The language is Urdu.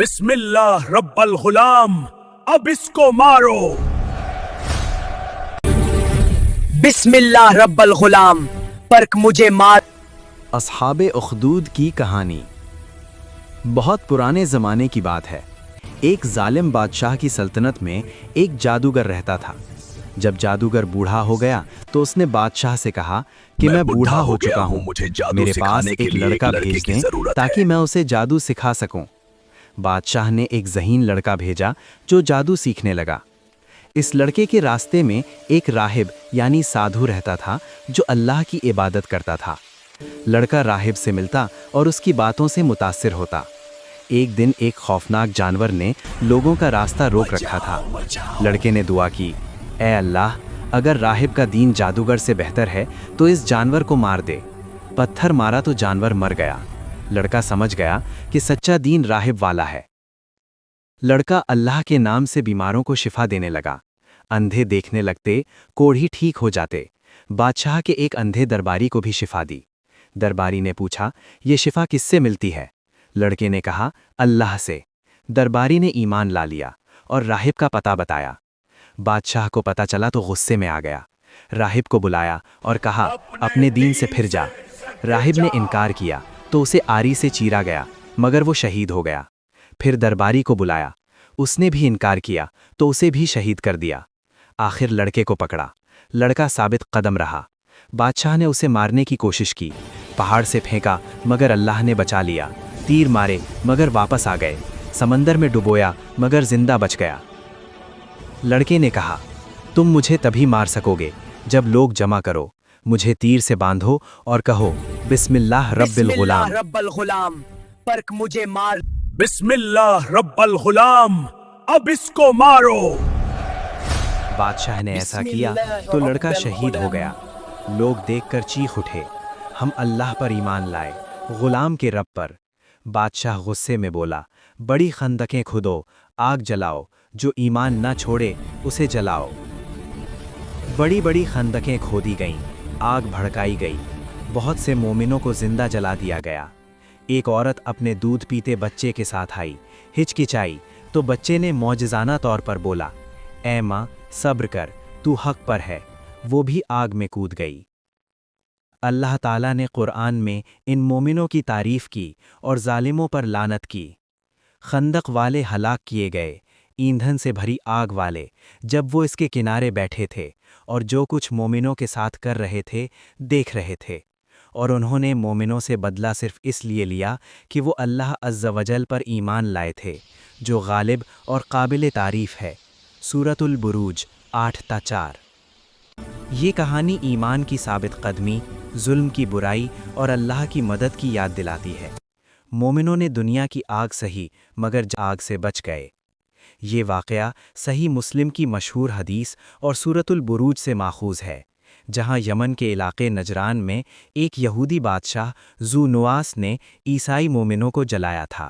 بسم اللہ رب الغلام، اب اس کو مارو۔ بسم اللہ رب الغلام، پرک مجھے مار۔ اصحاب اخدود کی کہانی بہت پرانے زمانے کی بات ہے۔ ایک ظالم بادشاہ کی سلطنت میں ایک جادوگر رہتا تھا۔ جب جادوگر بوڑھا ہو گیا تو اس نے بادشاہ سے کہا کہ میں بوڑھا ہو چکا ہوں، میرے پاس ایک لڑکا بھیج دیں تاکہ میں اسے جادو سکھا سکوں۔ بادشاہ نے ایک ذہین لڑکا بھیجا جو جادو سیکھنے لگا۔ اس لڑکے کے راستے میں ایک راہب یعنی سادھو رہتا تھا جو اللہ کی عبادت کرتا تھا۔ لڑکا راہب سے ملتا اور اس کی باتوں سے متاثر ہوتا۔ ایک دن ایک خوفناک جانور نے لوگوں کا راستہ روک رکھا تھا۔ لڑکے نے دعا کی، اے اللہ، اگر راہب کا دین جادوگر سے بہتر ہے تو اس جانور کو مار دے۔ پتھر مارا تو جانور مر گیا۔ لڑکا سمجھ گیا کہ سچا دین راہب والا ہے۔ لڑکا اللہ کے نام سے بیماروں کو شفا دینے لگا۔ اندھے دیکھنے لگتے، کوڑھی ٹھیک ہو جاتے۔ بادشاہ کے ایک اندھے درباری کو بھی شفا دی۔ درباری نے پوچھا، یہ شفا کس سے ملتی ہے؟ لڑکے نے کہا، اللہ سے۔ درباری نے ایمان لا لیا اور راہب کا پتہ بتایا۔ بادشاہ کو پتہ چلا تو غصے میں آ گیا۔ راہب کو بلایا اور کہا، اپنے دین سے پھر جا۔ راہب نے انکار کیا تو اسے آری سے چیرا گیا، مگر وہ شہید ہو گیا۔ پھر درباری کو بلایا، اس نے بھی انکار کیا تو اسے بھی شہید کر دیا۔ آخر لڑکے کو پکڑا۔ لڑکا ثابت قدم رہا۔ بادشاہ نے اسے مارنے کی کوشش کی، پہاڑ سے پھینکا مگر اللہ نے بچا لیا۔ تیر مارے مگر واپس آ گئے۔ سمندر میں ڈبویا مگر زندہ بچ گیا۔ لڑکے نے کہا، تم مجھے تبھی مار سکو گے جب لوگ جمع کرو، مجھے تیر سے باندھو اور کہو، بسم اللہ رب الغلام۔ رب الغلام، پرک مجھے مار۔ بسم اللہ رب الغلام، اب اس کو مارو۔ بادشاہ نے ایسا کیا تو لڑکا شہید ہو گیا۔ لوگ دیکھ کر چیخ اٹھے، ہم اللہ پر ایمان لائے، غلام کے رب پر۔ بادشاہ غصے میں بولا، بڑی خندقیں کھودو، آگ جلاؤ، جو ایمان نہ چھوڑے اسے جلاؤ۔ بڑی بڑی خندقیں کھودی گئیں، آگ بھڑکائی گئی، بہت سے مومنوں کو زندہ جلا دیا گیا۔ ایک عورت اپنے دودھ پیتے بچے کے ساتھ آئی، ہچکچائی تو بچے نے معجزانہ طور پر بولا، اے ماں صبر کر، تو حق پر ہے۔ وہ بھی آگ میں کود گئی۔ اللہ تعالیٰ نے قرآن میں ان مومنوں کی تعریف کی اور ظالموں پر لعنت کی۔ خندق والے ہلاک کیے گئے، ایندھن سے بھری آگ والے، جب وہ اس کے کنارے بیٹھے تھے اور جو کچھ مومنوں کے ساتھ کر رہے تھے دیکھ رہے تھے، اور انہوں نے مومنوں سے بدلہ صرف اس لیے لیا کہ وہ اللہ عز و جل پر ایمان لائے تھے، جو غالب اور قابل تعریف ہے۔ سورۃ البروج 8-4۔ یہ کہانی ایمان کی ثابت قدمی، ظلم کی برائی اور اللہ کی مدد کی یاد دلاتی ہے۔ مومنوں نے دنیا کی آگ سہی مگر آگ سے بچ گئے۔ یہ واقعہ صحیح مسلم کی مشہور حدیث اور سورۃ البروج سے ماخوذ ہے، جہاں یمن کے علاقے نجران میں ایک یہودی بادشاہ ذو نواس نے عیسائی مومنوں کو جلایا تھا۔